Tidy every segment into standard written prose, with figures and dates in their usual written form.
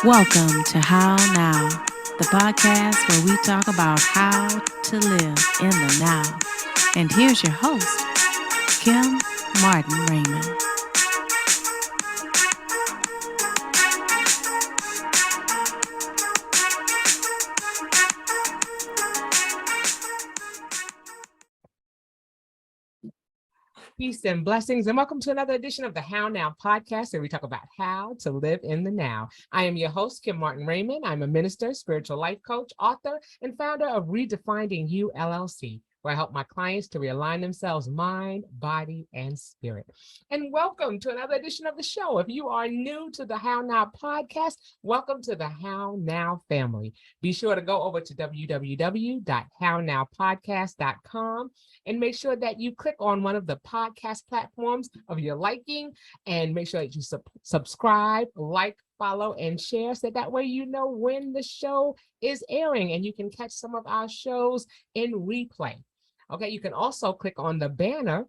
Welcome to How Now, the podcast where we talk about how to live in the now. And here's your host, Kim Martin Raymond. Peace and blessings, and welcome to another edition of the How Now podcast, where we talk about how to live in the now. I am your host, Kim Martin Raymond. I'm a minister, spiritual life coach, author, and founder of Redefining You, LLC, where I help my clients to realign themselves, mind, body, and spirit. And welcome to another edition of the show. If you are new to the How Now podcast, welcome to the How Now family. Be sure to go over to www.hownowpodcast.com and make sure that you click on one of the podcast platforms of your liking, and make sure that you subscribe, like, follow, and share, so that way you know when the show is airing and you can catch some of our shows in replay. Okay, you can also click on the banner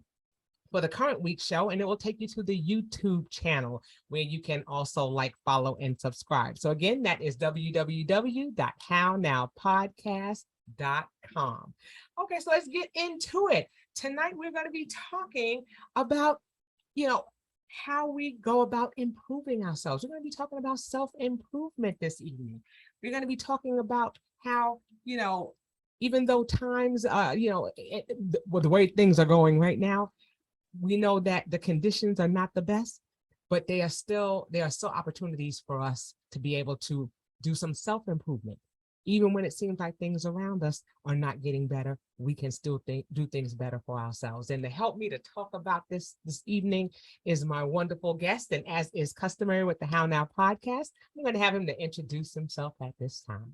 for the current week's show, and it will take you to the YouTube channel where you can also like, follow, and subscribe. So again, that is www.hownowpodcast.com. Okay, so let's get into it. Tonight, we're going to be talking about, how we go about improving ourselves. We're going to be talking about self-improvement this evening. We're going to be talking about how, even though times, with the way things are going right now, we know that the conditions are not the best, but there are still opportunities for us to be able to do some self-improvement. Even when it seems like things around us are not getting better, we can still do things better for ourselves. And to help me to talk about this evening is my wonderful guest. And as is customary with the How Now podcast, I'm going to have him to introduce himself at this time.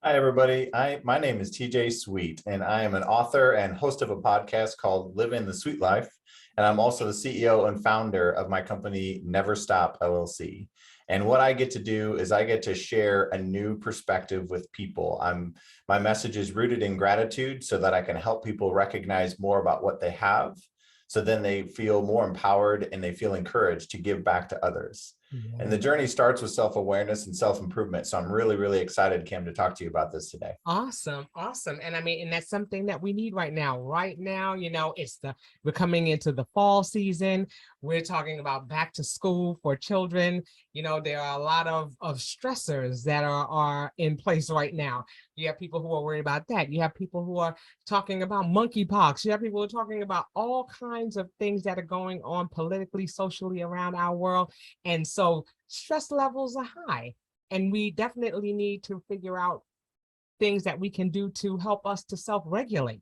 Hi, everybody. My name is TJ Sweet, and I am an author and host of a podcast called Living the Sweet Life. And I'm also the CEO and founder of my company, Never Stop, LLC. And what I get to do is I get to share a new perspective with people. My message is rooted in gratitude so that I can help people recognize more about what they have. So then they feel more empowered and they feel encouraged to give back to others. Yeah. And the journey starts with self-awareness and self-improvement. So I'm really, really excited, Kim, to talk to you about this today. Awesome. And and that's something that we need right now. Right now, we're coming into the fall season. We're talking about back to school for children. There are a lot of stressors that are in place right now. You have people who are worried about that. You have people who are talking about monkeypox. You have people who are talking about all kinds of things that are going on politically, socially around our world. And so stress levels are high, and we definitely need to figure out things that we can do to help us to self-regulate,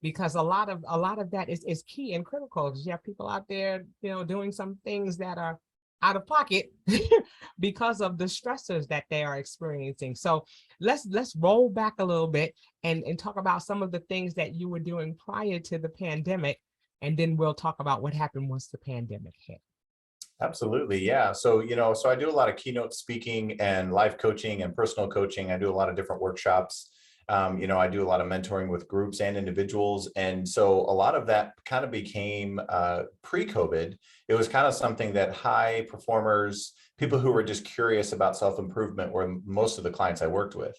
because a lot of that is key and critical, because you have people out there, doing some things that are out of pocket because of the stressors that they are experiencing. So let's roll back a little bit and talk about some of the things that you were doing prior to the pandemic, and then we'll talk about what happened once the pandemic hit. Absolutely. Yeah. So I do a lot of keynote speaking and life coaching and personal coaching. I do a lot of different workshops. I do a lot of mentoring with groups and individuals. And so a lot of that kind of became pre-COVID. It was kind of something that high performers, people who were just curious about self-improvement, were most of the clients I worked with.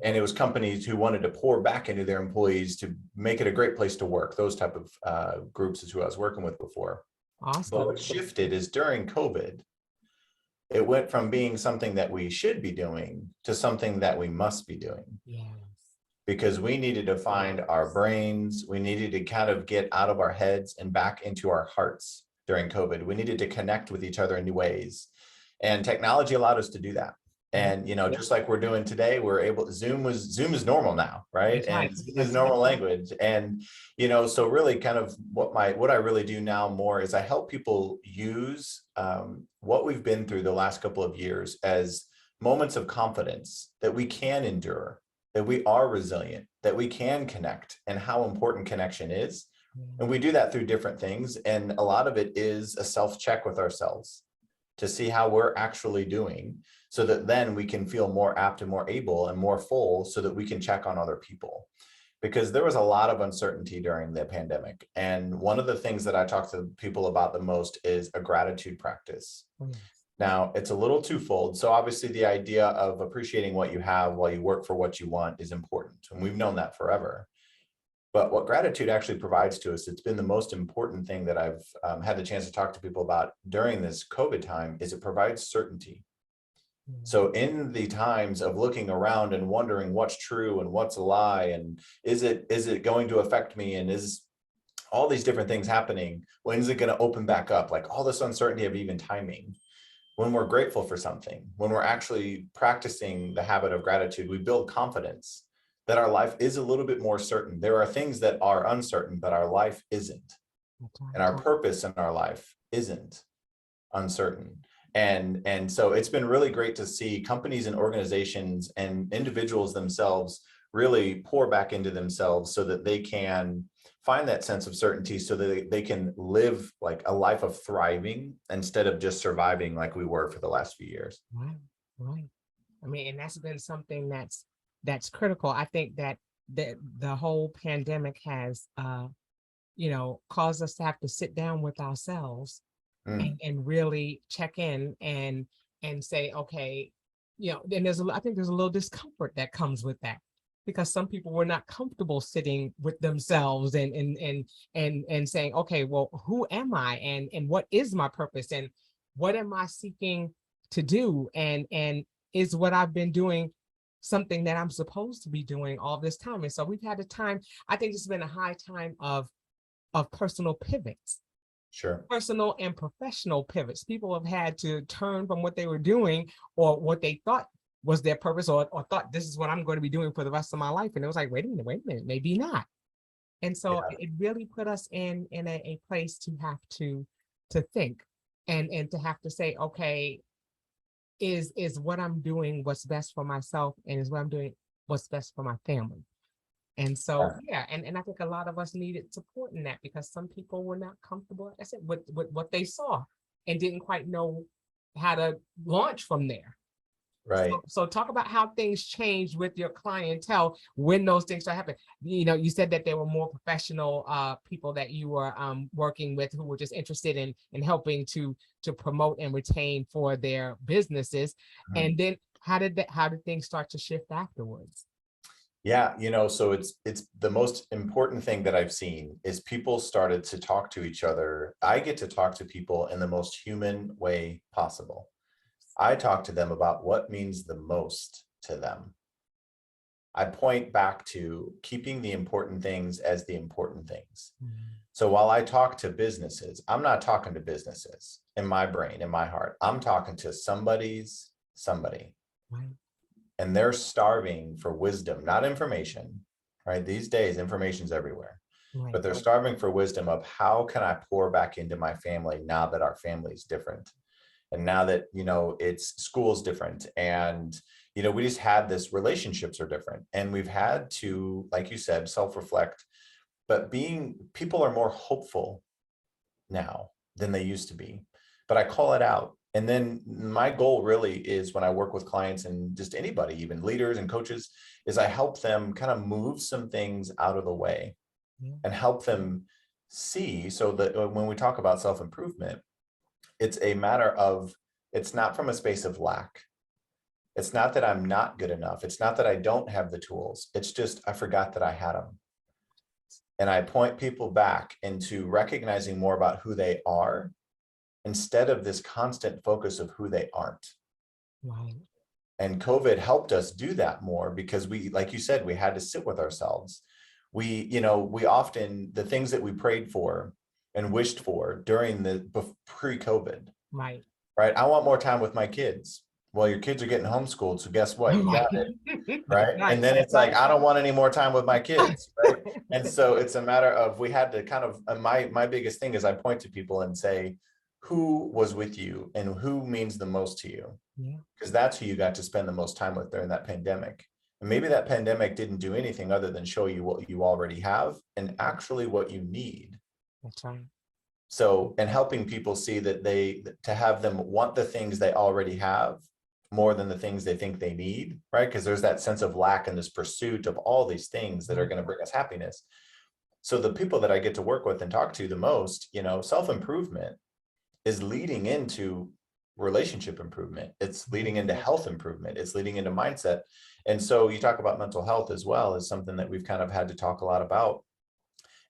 And it was companies who wanted to pour back into their employees to make it a great place to work. Those type of groups is who I was working with before. Awesome. But what shifted is during COVID, it went from being something that we should be doing to something that we must be doing. Yes. Because we needed to find our brains. We needed to kind of get out of our heads and back into our hearts during COVID. We needed to connect with each other in new ways. And technology allowed us to do that. And, just like we're doing today, we're able, Zoom is normal now, right? And Zoom is normal language. And, so really kind of what I really do now more is I help people use what we've been through the last couple of years as moments of confidence that we can endure, that we are resilient, that we can connect, and how important connection is. And we do that through different things. And a lot of it is a self-check with ourselves to see how we're actually doing, so that then we can feel more apt and more able and more full, so that we can check on other people. Because there was a lot of uncertainty during the pandemic. And one of the things that I talk to people about the most is a gratitude practice. Now, it's a little twofold. So obviously the idea of appreciating what you have while you work for what you want is important. And we've known that forever. But what gratitude actually provides to us, it's been the most important thing that I've had the chance to talk to people about during this COVID time, is it provides certainty. So in the times of looking around and wondering what's true and what's a lie, and is it going to affect me, and is all these different things happening, when is it going to open back up, like all this uncertainty of even timing. When we're grateful for something, when we're actually practicing the habit of gratitude, we build confidence that our life is a little bit more certain. There are things that are uncertain, but our life isn't. And our purpose in our life isn't uncertain. And so it's been really great to see companies and organizations and individuals themselves really pour back into themselves so that they can find that sense of certainty, so that they can live like a life of thriving instead of just surviving like we were for the last few years. Right. I mean, and that's been something that's critical. I think that the whole pandemic has caused us to have to sit down with ourselves and really check in and say, okay, and I think there's a little discomfort that comes with that, because some people were not comfortable sitting with themselves and saying, okay, well, who am I, and what is my purpose, and what am I seeking to do, and is what I've been doing something that I'm supposed to be doing all this time. And so we've had a time, I think it's been a high time of personal pivots. Sure. Personal and professional pivots. People have had to turn from what they were doing or what they thought was their purpose, or thought this is what I'm going to be doing for the rest of my life. And it was like, wait a minute, maybe not. And so it really put us in a place to have to think and to have to say, okay, is what I'm doing what's best for myself, and is what I'm doing what's best for my family. And so, and I think a lot of us needed support in that, because some people were not comfortable, like I said, with what they saw and didn't quite know how to launch from there. Right. So talk about how things changed with your clientele when those things started happening. You said that there were more professional people that you were working with, who were just interested in helping to promote and retain for their businesses. And then how did things start to shift afterwards? Yeah, so it's the most important thing that I've seen is people started to talk to each other. I get to talk to people in the most human way possible. I talk to them about what means the most to them. I point back to keeping the important things as the important things. So while I talk to businesses, I'm not talking to businesses in my brain, in my heart. I'm talking to somebody. Right. And they're starving for wisdom, not information, right? These days, information's everywhere, but they're starving for wisdom of how can I pour back into my family now that our family is different? And now that, it's school's different. And, we just had this, relationships are different. And we've had to, like you said, self-reflect, but people are more hopeful now than they used to be, but I call it out. And then my goal really is, when I work with clients and just anybody, even leaders and coaches, is I help them kind of move some things out of the way and help them see, so that when we talk about self-improvement, it's a matter of, it's not from a space of lack. It's not that I'm not good enough. It's not that I don't have the tools. It's just, I forgot that I had them. And I point people back into recognizing more about who they are, instead of this constant focus of who they aren't. Right. And COVID helped us do that more, because we, like you said, we had to sit with ourselves. We often, the things that we prayed for and wished for during the pre-COVID, Right. I want more time with my kids. Well, your kids are getting homeschooled, so guess what? You got it, right? And then it's like, I don't want any more time with my kids, right? And so it's a matter of, we had to kind of, my biggest thing is I point to people and say, who was with you and who means the most to you? Because that's who you got to spend the most time with during that pandemic. And maybe that pandemic didn't do anything other than show you what you already have and actually what you need. That's right. So, and helping people see that to have them want the things they already have more than the things they think they need, right? Because there's that sense of lack and this pursuit of all these things that are going to bring us happiness. So the people that I get to work with and talk to the most, self-improvement is leading into relationship improvement. It's leading into health improvement. It's leading into mindset. And so you talk about mental health as well as something that we've kind of had to talk a lot about.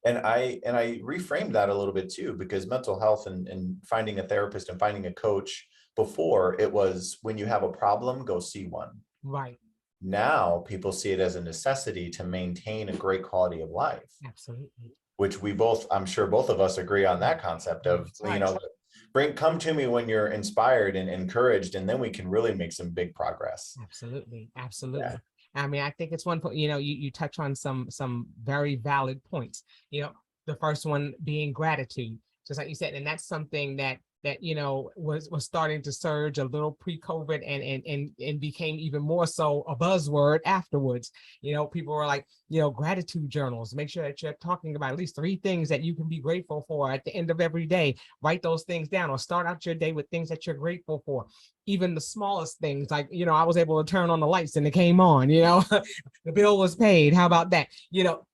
And I reframed that a little bit too, because mental health and finding a therapist and finding a coach, before it was when you have a problem, go see one. Right. Now people see it as a necessity to maintain a great quality of life. Absolutely. Which we both, I'm sure both of us agree on that concept of, Right. come to me when you're inspired and encouraged, and then we can really make some big progress. Absolutely. Absolutely. Yeah. I mean, I think it's one point, you touch on some very valid points. The first one being gratitude, just like you said, and that's something that was starting to surge a little pre-COVID and became even more so a buzzword afterwards. People were like, gratitude journals. Make sure that you're talking about at least 3 things that you can be grateful for at the end of every day. Write those things down, or start out your day with things that you're grateful for. Even the smallest things, like, I was able to turn on the lights and it came on, the bill was paid. How about that?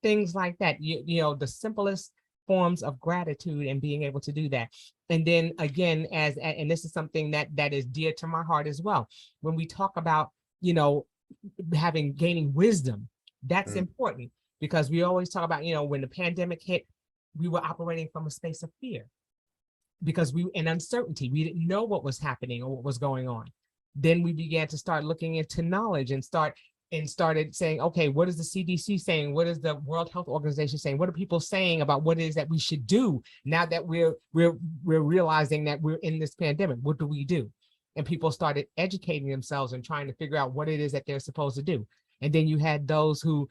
Things like that, the simplest forms of gratitude and being able to do that. And then again, and this is something that is dear to my heart as well. When we talk about, gaining wisdom, that's important, because we always talk about, when the pandemic hit, we were operating from a space of fear, because we in uncertainty, we didn't know what was happening or what was going on. Then we began to start looking into knowledge and started saying, okay, what is the CDC saying? What is the World Health Organization saying? What are people saying about what it is that we should do now that we're realizing that we're in this pandemic? What do we do? And people started educating themselves and trying to figure out what it is that they're supposed to do. And then you had those who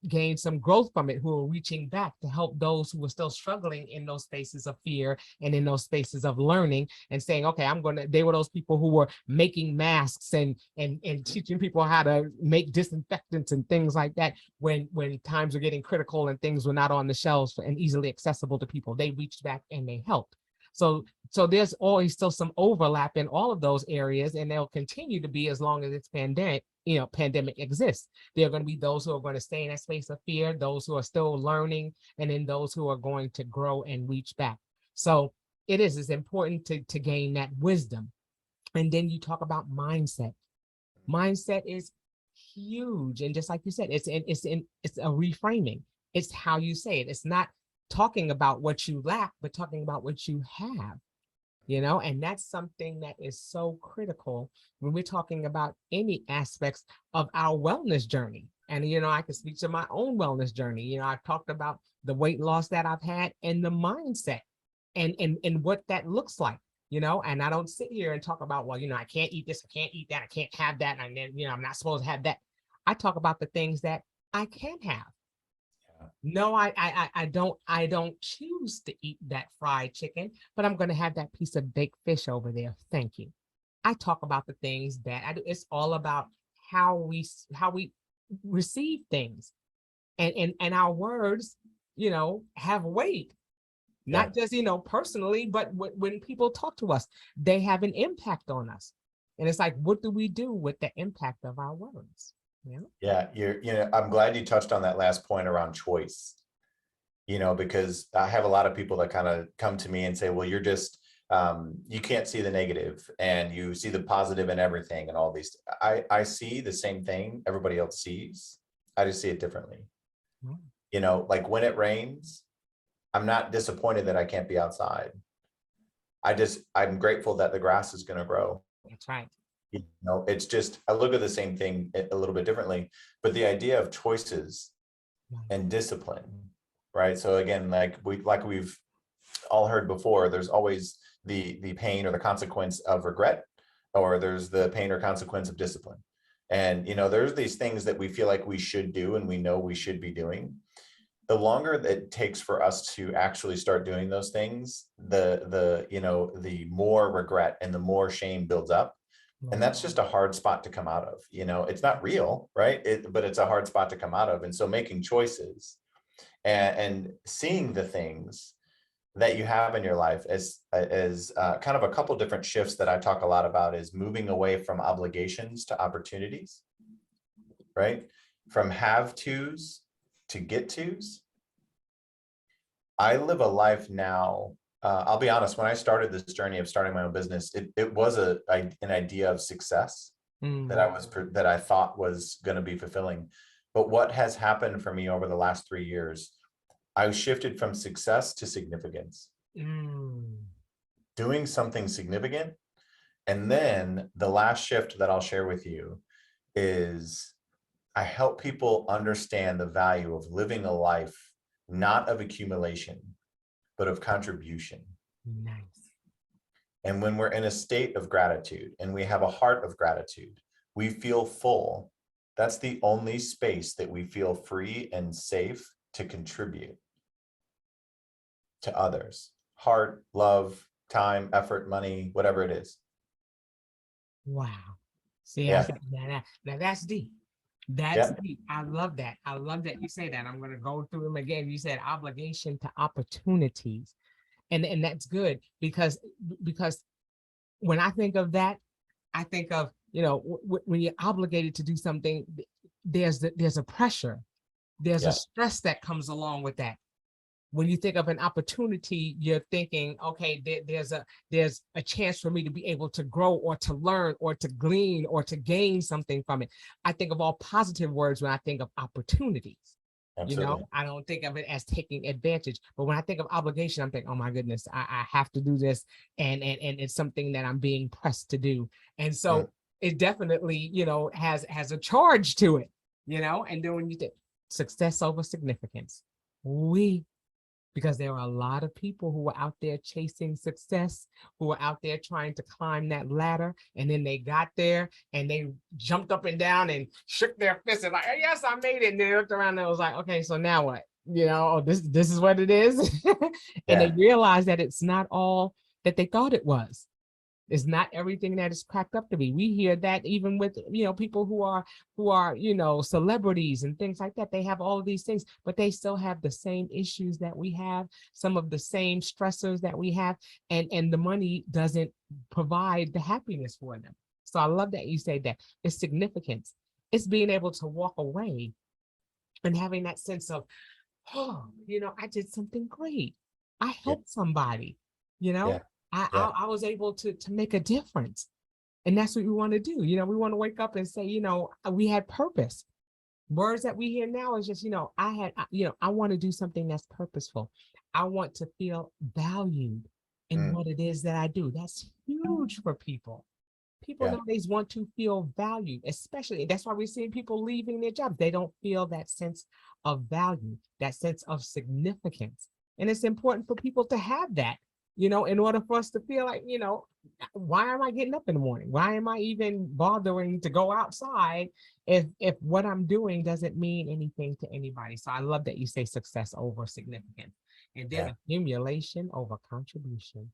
gained some growth from it, who are reaching back to help those who were still struggling in those spaces of fear and in those spaces of learning, and saying, okay, they were those people who were making masks and teaching people how to make disinfectants and things like that when times were getting critical and things were not on the shelves and easily accessible to people. They reached back and they helped. So there's always still some overlap in all of those areas, and they'll continue to be as long as it's pandemic exists. There are going to be those who are going to stay in that space of fear, those who are still learning, and then those who are going to grow and reach back. So it's important to gain that wisdom. And then you talk about mindset. Mindset is huge. And just like you said, it's a reframing. It's how you say it. It's not talking about what you lack, but talking about what you have, and that's something that is so critical when we're talking about any aspects of our wellness journey. And, I can speak to my own wellness journey. I've talked about the weight loss that I've had and the mindset and what that looks like, and I don't sit here and talk about, well, I can't eat this, I can't eat that, I can't have that. And then, I'm not supposed to have that. I talk about the things that I can have. No, I don't choose to eat that fried chicken, but I'm going to have that piece of baked fish over there. Thank you. I talk about the things that I do. It's all about how we receive things, and our words, have weight, not just, personally, but when people talk to us, they have an impact on us. And it's like, what do we do with the impact of our words? Yeah, I'm glad you touched on that last point around choice, because I have a lot of people that kind of come to me and say, well, you're just, you can't see the negative and you see the positive in everything and all these. I see the same thing everybody else sees. I just see it differently. Like when it rains, I'm not disappointed that I can't be outside. I'm grateful that the grass is going to grow. That's right. It's just, I look at the same thing a little bit differently, but the idea of choices and discipline, right? So again, like we've all heard before, there's always the pain or the consequence of regret, or there's the pain or consequence of discipline. And, there's these things that we feel like we should do and we know we should be doing. The longer that it takes for us to actually start doing those things, the more regret and the more shame builds up. And that's just a hard spot to come out of. It's not real, right? But it's a hard spot to come out of. And so making choices and seeing the things that you have in your life as kind of a couple different shifts that I talk a lot about is moving away from obligations to opportunities, right? From have tos to get tos. I live a life now I'll be honest, when I started this journey of starting my own business, it was an idea of success that I thought was going to be fulfilling. But what has happened for me over the last 3 years, I shifted from success to significance, doing something significant. And then the last shift that I'll share with you is I help people understand the value of living a life, not of accumulation, but of contribution. Nice. And when we're in a state of gratitude and we have a heart of gratitude, we feel full. That's the only space that we feel free and safe to contribute to others. Heart, love, time, effort, money, whatever it is. Wow. See, Yeah. now that's deep. That's deep. I love that. I love that you say that. I'm going to go through them again. You said obligation to opportunities. And that's good because when I think of that, I think of, when you're obligated to do something, there's a pressure, there's a stress that comes along with that. When you think of an opportunity, you're thinking, okay, there's a chance for me to be able to grow or to learn or to glean or to gain something from it. I think of all positive words when I think of opportunities. Absolutely. I don't think of it as taking advantage, but when I think of obligation, I'm thinking, oh my goodness, I have to do this. And it's something that I'm being pressed to do. And so it definitely, has a charge to it, and then when you think success over significance, because there are a lot of people who are out there chasing success, who are out there trying to climb that ladder. And then they got there and they jumped up and down and shook their fists and like, yes, I made it. And they looked around and was like, okay, so now what? This is what it is. And they realized that it's not all that they thought it was. It's not everything that is cracked up to be. We hear that even with, people who are, celebrities and things like that. They have all of these things, but they still have the same issues that we have, some of the same stressors that we have, and the money doesn't provide the happiness for them. So I love that you say that. It's significance. It's being able to walk away and having that sense of, oh, I did something great. I helped somebody, I was able to make a difference. And that's what we want to do. We want to wake up and say, we had purpose. Words that we hear now is just, I want to do something that's purposeful. I want to feel valued in what it is that I do. That's huge for people. People nowadays want to feel valued, especially. That's why we're seeing people leaving their jobs. They don't feel that sense of value, that sense of significance. And it's important for people to have that. In order for us to feel like, why am I getting up in the morning? Why am I even bothering to go outside if what I'm doing doesn't mean anything to anybody? So I love that you say success over significance, and then accumulation over contribution.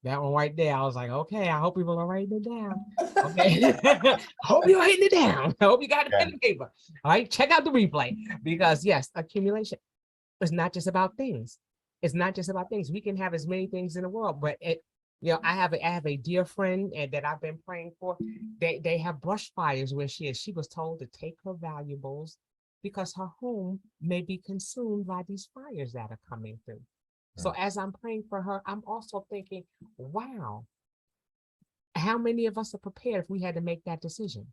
That one right there, I was like, okay, I hope people are writing it down. Okay, hope you're writing it down. I hope you got a pen and paper. All right, check out the replay, because yes, accumulation is not just about things. It's not just about things. We can have as many things in the world, but I have a dear friend that I've been praying for. They have brush fires where she is. She was told to take her valuables because her home may be consumed by these fires that are coming through. So as I'm praying for her, I'm also thinking, wow, how many of us are prepared if we had to make that decision?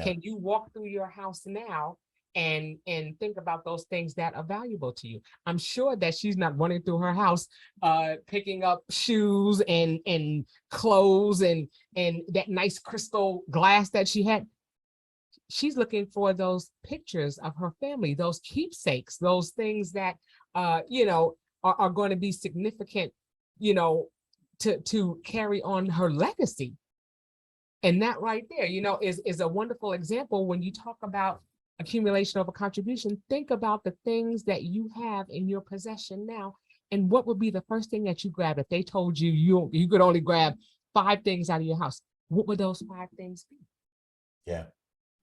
Can you walk through your house now and think about those things that are valuable to you? I'm sure that she's not running through her house picking up shoes and clothes and that nice crystal glass that she had. She's looking for those pictures of her family, those keepsakes, those things that are going to be significant, to carry on her legacy. And that right there, is a wonderful example. When you talk about accumulation over contribution, think about the things that you have in your possession now, and what would be the first thing that you grab if they told you you could only grab 5 things out of your house? What would those 5 things be?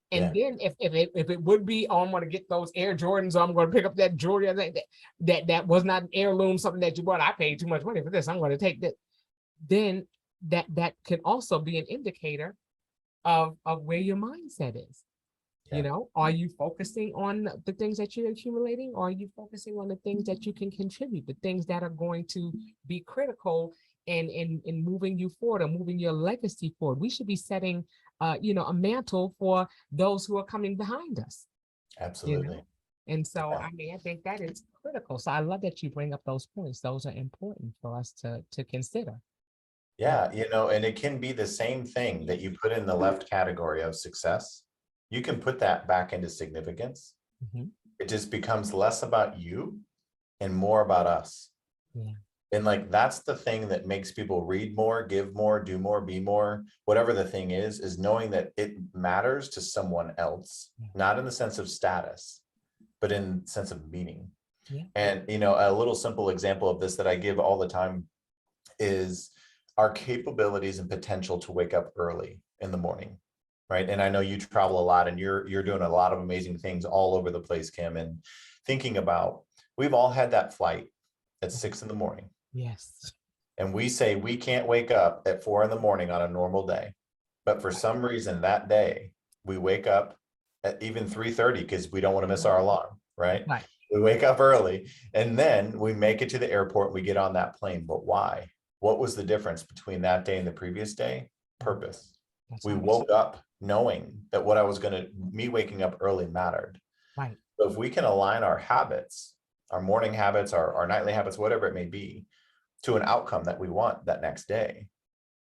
And then if it would be, oh, I'm going to get those Air Jordans, or I'm going to pick up that jewelry that was not an heirloom, something that you bought, I paid too much money for this, I'm going to take that. Then that can also be an indicator of where your mindset is. You Yeah. know, are you focusing on the things that you're accumulating, or are you focusing on the things that you can contribute, the things that are going to be critical in moving you forward or moving your legacy forward? We should be setting, a mantle for those who are coming behind us, you Absolutely. know? And so, Yeah. I mean, I think that is critical. So I love that you bring up those points. Those are important for us to consider. Yeah, and it can be the same thing that you put in the left category of success. You can put that back into significance. Mhm. It just becomes less about you and more about us. Yeah. And like that's the thing that makes people read more, give more, do more, be more, whatever the thing is knowing that it matters to someone else, Yeah. not in the sense of status, but in sense of meaning. Yeah. And a little simple example of this that I give all the time is our capabilities and potential to wake up early in the morning, right? And I know you travel a lot and you're doing a lot of amazing things all over the place, Kim, and thinking about, we've all had that flight at 6 a.m. Yes. and we say we can't wake up at 4 a.m. on a normal day, but for some reason that day we wake up at even 3:30 because we don't want to miss our alarm, right? Right. We wake up early and then we make it to the airport, we get on that plane. But why? What was the difference between that day and the previous day? Purpose. That's We right. woke up knowing that what I was me waking up early mattered. Right. So if we can align our habits, our morning habits, our nightly habits, whatever it may be, to an outcome that we want that next day,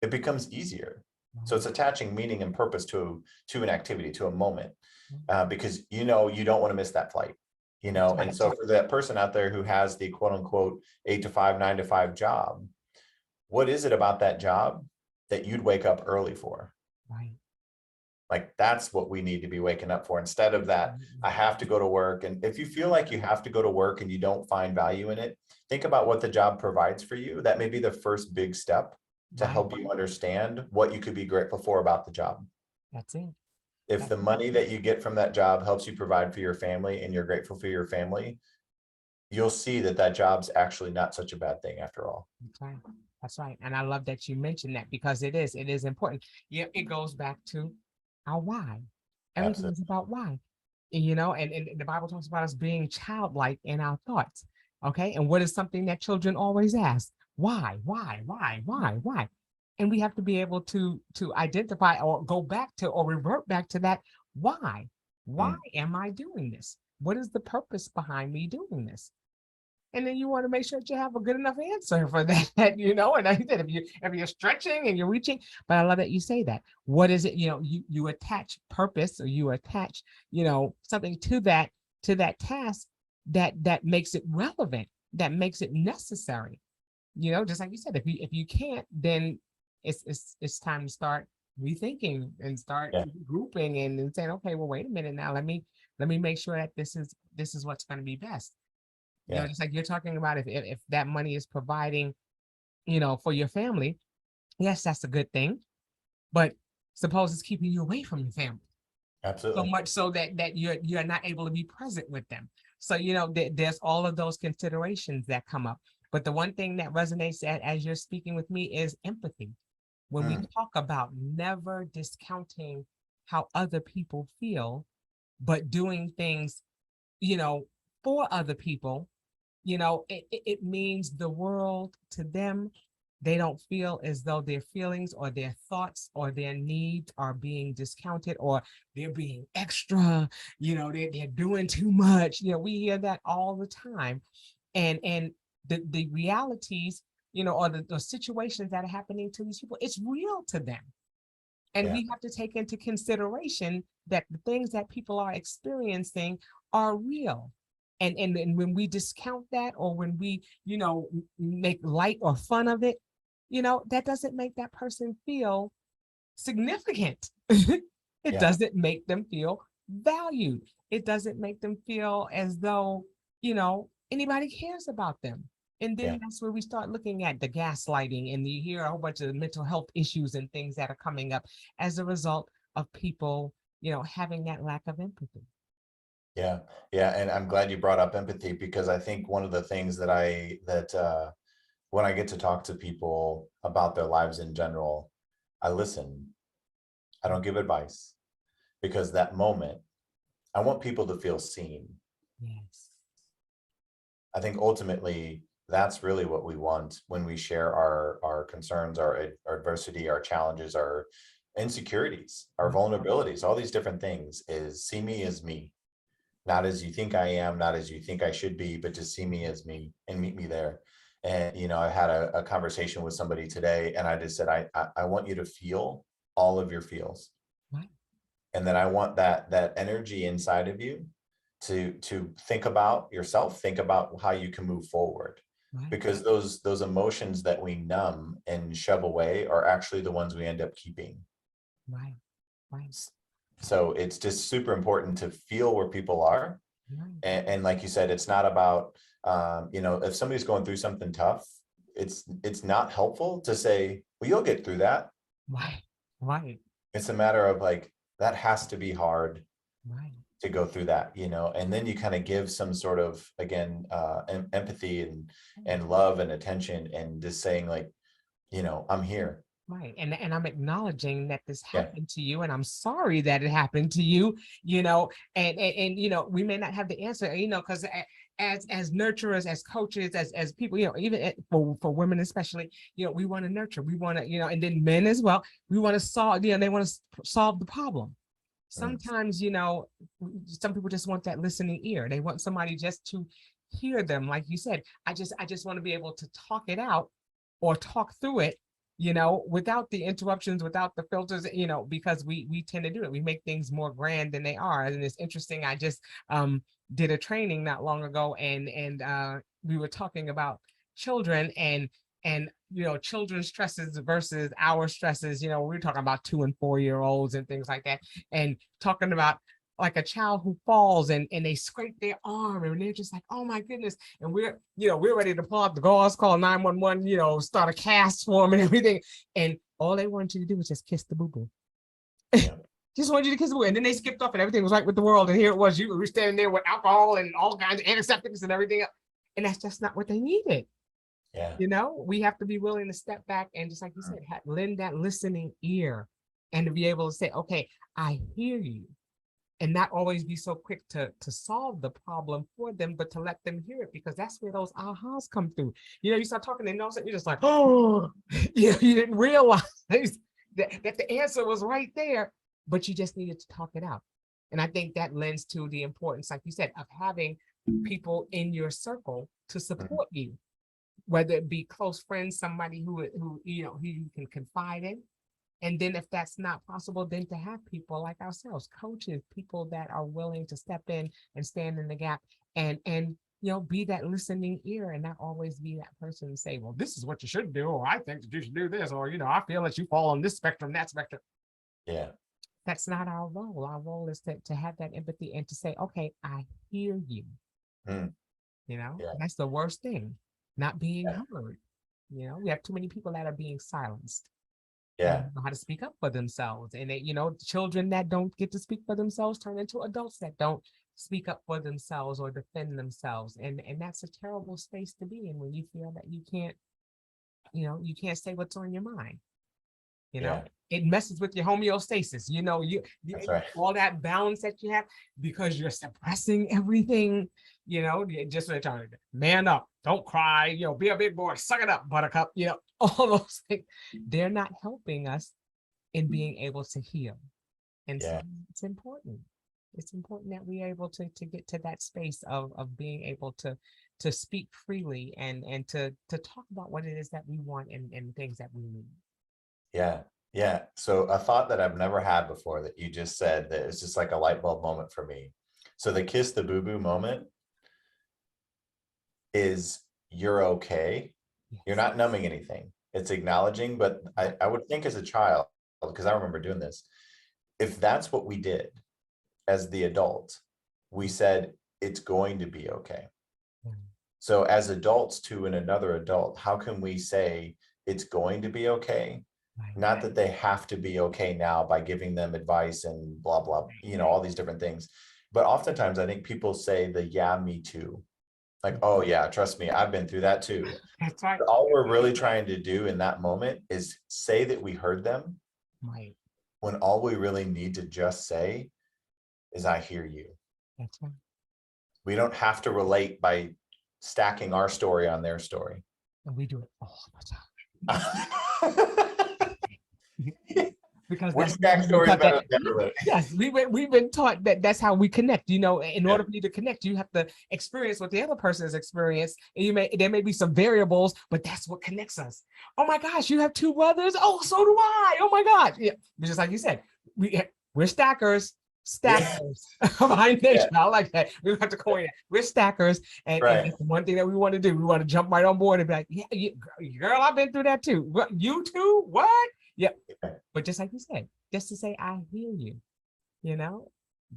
it becomes easier. So it's attaching meaning and purpose to an activity, to a moment, because you don't want to miss that flight, That's and right. so for that person out there who has the quote unquote 8 to 5, 9 to 5 job, what is it about that job that you'd wake up early for? Right. Like that's what we need to be waking up for, instead of that I have to go to work. And if you feel like you have to go to work and you don't find value in it, think about what the job provides for you. That may be the first big step to Right. help you understand what you could be grateful for about the job. That's it. If the money that you get from that job helps you provide for your family and you're grateful for your family, you'll see that that job's actually not such a bad thing after all. That's right. That's right. And I love that you mentioned that, because it is important. Yeah, it goes back to our why. Everything Absolutely. is about why. And the Bible talks about us being childlike in our thoughts. Okay. And what is something that children always ask? Why? Why? And we have to be able to identify or go back to or revert back to that why. Why Mm, am I doing this? What is the purpose behind me doing this? And then you want to make sure that you have a good enough answer for that, And I said, if you're stretching and you're reaching, but I love that you say that. What is it? You attach purpose, or you attach, something to that task that makes it relevant, that makes it necessary. Just like you said, if you can't, then it's time to start rethinking and start yeah. grouping and saying, okay, well, wait a minute now. Let me make sure that this is what's going to be best. Yeah. Just like you're talking about, if that money is providing, for your family, yes, that's a good thing. But suppose it's keeping you away from your family so Absolutely. much so that you're not able to be present with them. So there's all of those considerations that come up. But the one thing that resonates as you're speaking with me is empathy. When we Mm, talk about never discounting how other people feel, but doing things, for other people, it means the world to them. They don't feel as though their feelings or their thoughts or their needs are being discounted, or they're being extra, they're doing too much. We hear that all the time. And the realities, or the situations that are happening to these people, it's real to them. And yeah. we have to take into consideration that the things that people are experiencing are real. And when we discount that, or when we, make light or fun of it, that doesn't make that person feel significant. It Yeah. doesn't make them feel valued. It doesn't make them feel as though, anybody cares about them. And Yeah. then that's where we start looking at the gaslighting, and you hear a whole bunch of mental health issues and things that are coming up as a result of people, having that lack of empathy. Yeah, yeah, and I'm glad you brought up empathy, because I think one of the things that when I get to talk to people about their lives in general, I listen. I don't give advice, because that moment I want people to feel seen. Yes. I think ultimately that's really what we want when we share our concerns, our adversity, our challenges, our insecurities, our vulnerabilities, all these different things, is see me as me, not as you think I am, not as you think I should be, but just see me as me and meet me there. And, I had a conversation with somebody today, and I just said, I want you to feel all of your feels. Right. And then I want that energy inside of you to think about yourself, think about how you can move forward. Right. Because those emotions that we numb and shove away are actually the ones we end up keeping. Right. Right. So it's just super important to feel where people are. Right. And like you said, it's not about, if somebody's going through something tough, it's not helpful to say, well, you'll get through that. Right. Right. It's a matter of like, that has to be hard Right. to go through that, and then you kind of give some sort of, again, empathy and love and attention, and just saying like, I'm here. Right. And I'm acknowledging that this Yeah. happened to you, and I'm sorry that it happened to you, and we may not have the answer, because as nurturers, as coaches, as people, even for women especially, we want to nurture, we want to, and then men as well, we want to solve, they want to solve the problem. Sometimes, some people just want that listening ear. They want somebody just to hear them. Like you said, I just want to be able to talk it out or talk through it, without the interruptions, without the filters, because we tend to do it. We make things more grand than they are. And it's interesting. I just did a training not long ago, and we were talking about children and children's stresses versus our stresses. We were talking about 2 and 4 year olds and things like that, and talking about like a child who falls and they scrape their arm, and they're just like, oh my goodness. And we're ready to pull out the gauze, call 911, start a cast for them and everything. And all they wanted you to do was just kiss the boo-boo. Yeah. Just wanted you to kiss the boo. And then they skipped off and everything was right with the world. And here it was, you were standing there with alcohol and all kinds of antiseptics and everything. And that's just not what they needed. Yeah. We have to be willing to step back and, just like you said, lend that listening ear, and to be able to say, okay, I hear you. And not always be so quick to solve the problem for them, but to let them hear it, because that's where those ahas come through. You start talking and you're just like, oh, you didn't realize that the answer was right there, but you just needed to talk it out. And I think that lends to the importance, like you said, of having people in your circle to support you, whether it be close friends, somebody who you can confide in. And then if that's not possible, then to have people like ourselves, coaches, people that are willing to step in and stand in the gap and be that listening ear, and not always be that person and say, well, this is what you should do, or I think that you should do this, or, I feel that you fall on this spectrum, that spectrum. Yeah. That's not our role. Our role is to have that empathy and to say, okay, I hear you. Yeah. That's the worst thing, not being heard. We have too many people that are being silenced. Yeah. Know how to speak up for themselves, and they, children that don't get to speak for themselves turn into adults that don't speak up for themselves or defend themselves, and that's a terrible space to be in, when you feel that you can't say what's on your mind. It messes with your homeostasis. That's right. All that balance that you have, because you're suppressing everything. Just trying to man up, don't cry. Be a big boy, suck it up, buttercup. All those things, they're not helping us in being able to heal. And so it's important. It's important that we're able to get to that space of being able to speak freely and to talk about what it is that we want and things that we need. Yeah. Yeah. So a thought that I've never had before that you just said, that is just like a light bulb moment for me. So the kiss the boo-boo moment is, you're okay. You're not numbing anything. It's acknowledging. But I would think as a child, because I remember doing this, if that's what we did as the adult, we said, it's going to be okay. So as adults to another adult, how can we say it's going to be okay? Not that they have to be okay now by giving them advice and blah, blah, all these different things. But oftentimes I think people say the, yeah, me too. Like, oh yeah, trust me, I've been through that too. That's right. But all we're really trying to do in that moment is say that we heard them. Right. When all we really need to just say is, I hear you. That's right. We don't have to relate by stacking our story on their story. And we do it all the time. Because We that's stack stories better than everybody. Yes, we've been taught that that's how we connect. You know, in order for you to connect, you have to experience what the other person has experienced, and there may be some variables, but that's what connects us. Oh my gosh, you have two brothers. Oh, so do I. Oh my gosh, yeah. Just like you said, we're stackers. Stackers behind nature. I like that. We have to coin it. We're stackers, and that's one thing that we want to do. We want to jump right on board and be like, yeah, girl, I've been through that too. What, you too? What? Yeah. But just like you said, just to say, I hear you,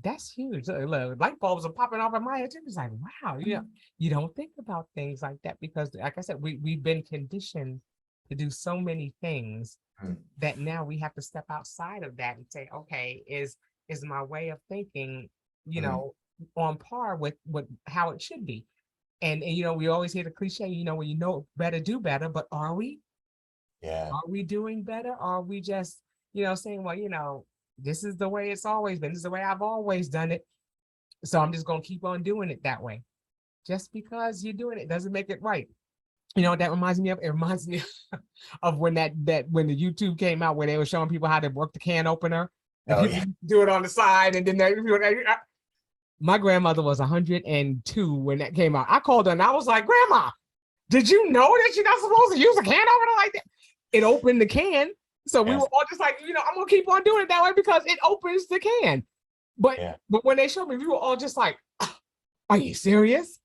that's huge. Look, light bulbs are popping off in my head. It's like, wow, you don't think about things like that because, like I said, we've been conditioned to do so many things that now we have to step outside of that and say, okay, is my way of thinking, on par with how it should be. And we always hear the cliche, when you know better, do better, but are we? Yeah. Are we doing better? Or are we just, saying, well, this is the way it's always been. This is the way I've always done it. So I'm just going to keep on doing it that way. Just because you're doing it doesn't make it right. You know what that reminds me of? It reminds me of when when the YouTube came out, where they were showing people how to work the can opener. And people do it on the side. And then my grandmother was 102 when that came out. I called her and I was like, Grandma, did you know that you're not supposed to use a can opener like that? It opened the can. So we were all just like, I'm going to keep on doing it that way because it opens the can. But when they showed me, we were all just like, oh, are you serious?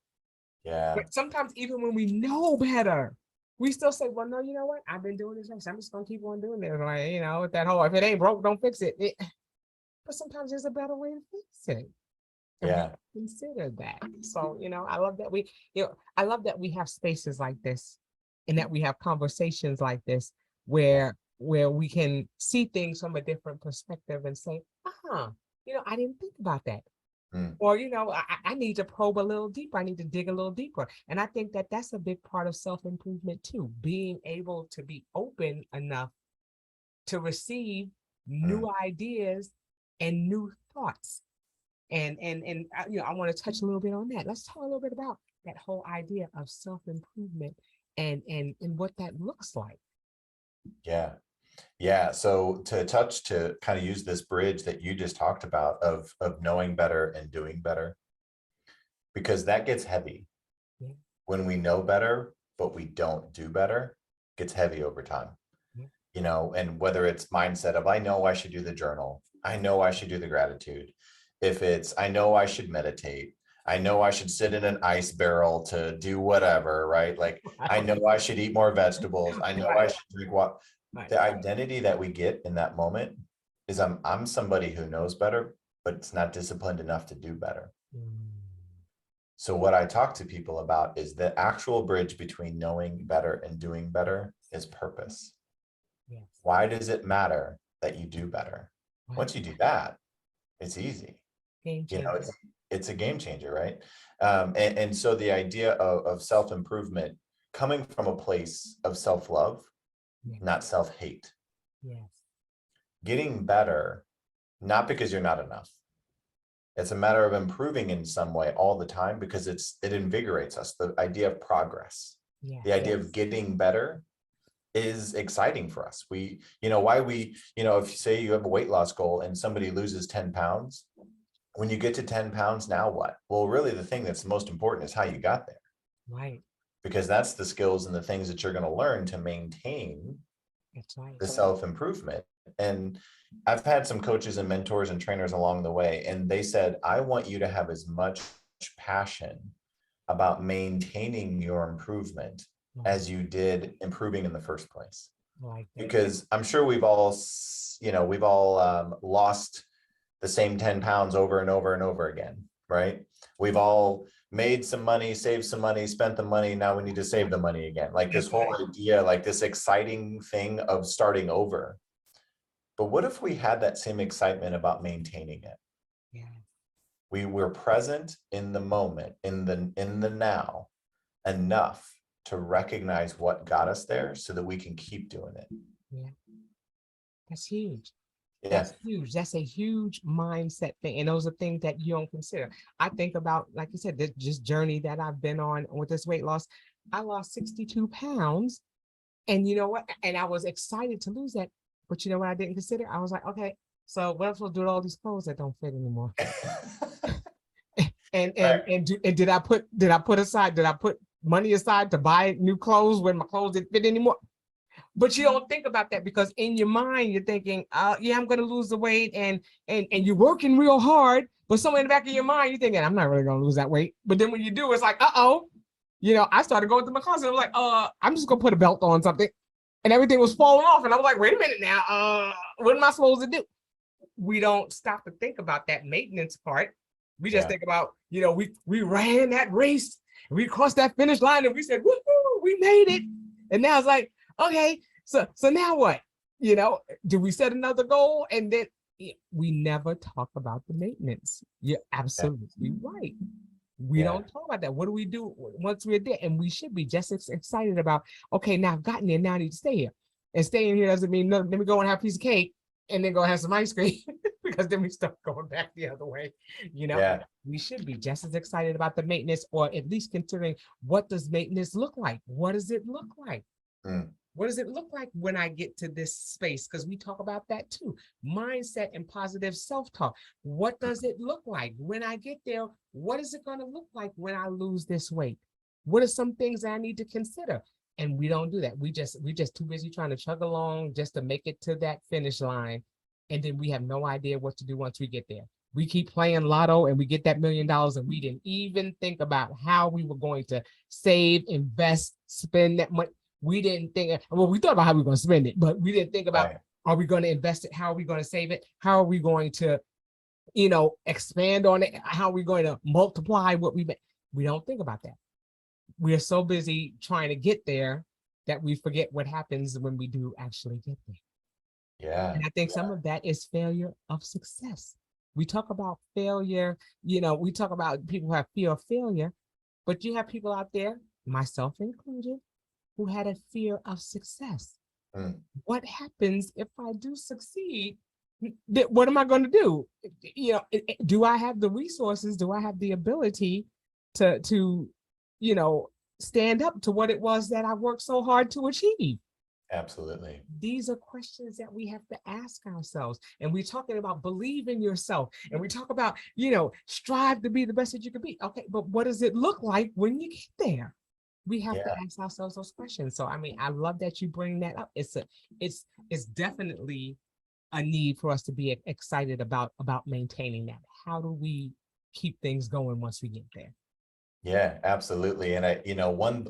Yeah. But sometimes even when we know better, we still say, well, no, you know what? I've been doing this. I'm just going to keep on doing it. Like, that whole, if it ain't broke, don't fix it. But sometimes there's a better way to fix it. And we consider that. So, I love that I love that we have spaces like this and that we have conversations like this where we can see things from a different perspective and say, I didn't think about that. Or, I need to probe a little deeper. I need to dig a little deeper. And I think that that's a big part of self-improvement too, being able to be open enough to receive new ideas and new thoughts. And I want to touch a little bit on that. Let's talk a little bit about that whole idea of self-improvement and what that looks like. Yeah. So to kind of use this bridge that you just talked about of knowing better and doing better, because that gets heavy. When we know better, but we don't do better, it gets heavy over time. And whether it's mindset of, I know I should do the journal. I know I should do the gratitude. If it's, I know I should meditate. I know I should sit in an ice barrel to do whatever, right? Like, I know I should eat more vegetables. I know I should drink water. The identity that we get in that moment is I'm somebody who knows better, but it's not disciplined enough to do better. So what I talk to people about is the actual bridge between knowing better and doing better is purpose. Why does it matter that you do better? Once you do that, it's easy. It's a game changer, right? And so the idea of self-improvement coming from a place of self-love, not self-hate. Getting better, not because you're not enough. It's a matter of improving in some way all the time because it invigorates us. The idea of progress, the idea of getting better is exciting for us. If you say you have a weight loss goal and somebody loses 10 pounds, when you get to 10 pounds, now what? Well, really the thing that's the most important is how you got there. Right. Because that's the skills and the things that you're going to learn to maintain the self-improvement. And I've had some coaches and mentors and trainers along the way, and they said, I want you to have as much passion about maintaining your improvement as you did improving in the first place. Because I'm sure we've all lost the same 10 pounds over and over and over again, right? We've all made some money, saved some money, spent the money. Now we need to save the money again. Like this whole idea, like this exciting thing of starting over. But what if we had that same excitement about maintaining it? We were present in the moment, in the now, enough to recognize what got us there so that we can keep doing it. That's huge. Yeah. That's huge. That's a huge mindset thing. And those are things that you don't consider. I think about, like you said, this just journey that I've been on with this weight loss. I lost 62 pounds. And you know what? And I was excited to lose that. But you know what I didn't consider? I was like, okay, so what else will do with all these clothes that don't fit anymore? Right. And did I put money aside to buy new clothes when my clothes didn't fit anymore? But you don't think about that because in your mind you're thinking, yeah, I'm going to lose the weight, and you're working real hard, but somewhere in the back of your mind you're thinking, I'm not really going to lose that weight. But then when you do, it's like, I started going through my closet. I was like, I'm just going to put a belt on something, and everything was falling off, and I was like, wait a minute now, what am I supposed to do? We don't stop to think about that maintenance part. We just think about, we ran that race, we crossed that finish line, and we said, woohoo, we made it. And now it's like, okay, so now what? Do we set another goal? And then we never talk about the maintenance. You're absolutely right. We don't talk about that. What do we do once we're there? And we should be just as excited about, okay, now I've gotten there, now I need to stay here. And staying here doesn't mean, no, let me go and have a piece of cake and then go have some ice cream because then we start going back the other way. We should be just as excited about the maintenance, or at least considering, what does maintenance look like? What does it look like? What does it look like when I get to this space? Because we talk about that too. Mindset and positive self-talk. What does it look like when I get there? What is it going to look like when I lose this weight? What are some things I need to consider? And we don't do that. We just too busy trying to chug along just to make it to that finish line. And then we have no idea what to do once we get there. We keep playing lotto and we get that $1 million, and we didn't even think about how we were going to save, invest, spend that money. We didn't think, well, we thought about how we were going to spend it, but we didn't think about, are we going to invest it? How are we going to save it? How are we going to, expand on it? How are we going to multiply what we make? We don't think about that. We are so busy trying to get there that we forget what happens when we do actually get there. Yeah. And I think some of that is failure of success. We talk about failure, we talk about people who have fear of failure, but you have people out there, myself included, who had a fear of success. What happens if I do succeed? What am I going to do? Do I have the resources? Do I have the ability to stand up to what it was that I worked so hard to achieve? Absolutely. These are questions that we have to ask ourselves. And we're talking about believe in yourself. And we talk about, strive to be the best that you can be. Okay, but what does it look like when you get there? We have to ask ourselves those questions. So, I love that you bring that up. It's definitely a need for us to be excited about maintaining that. How do we keep things going once we get there? Yeah, absolutely. And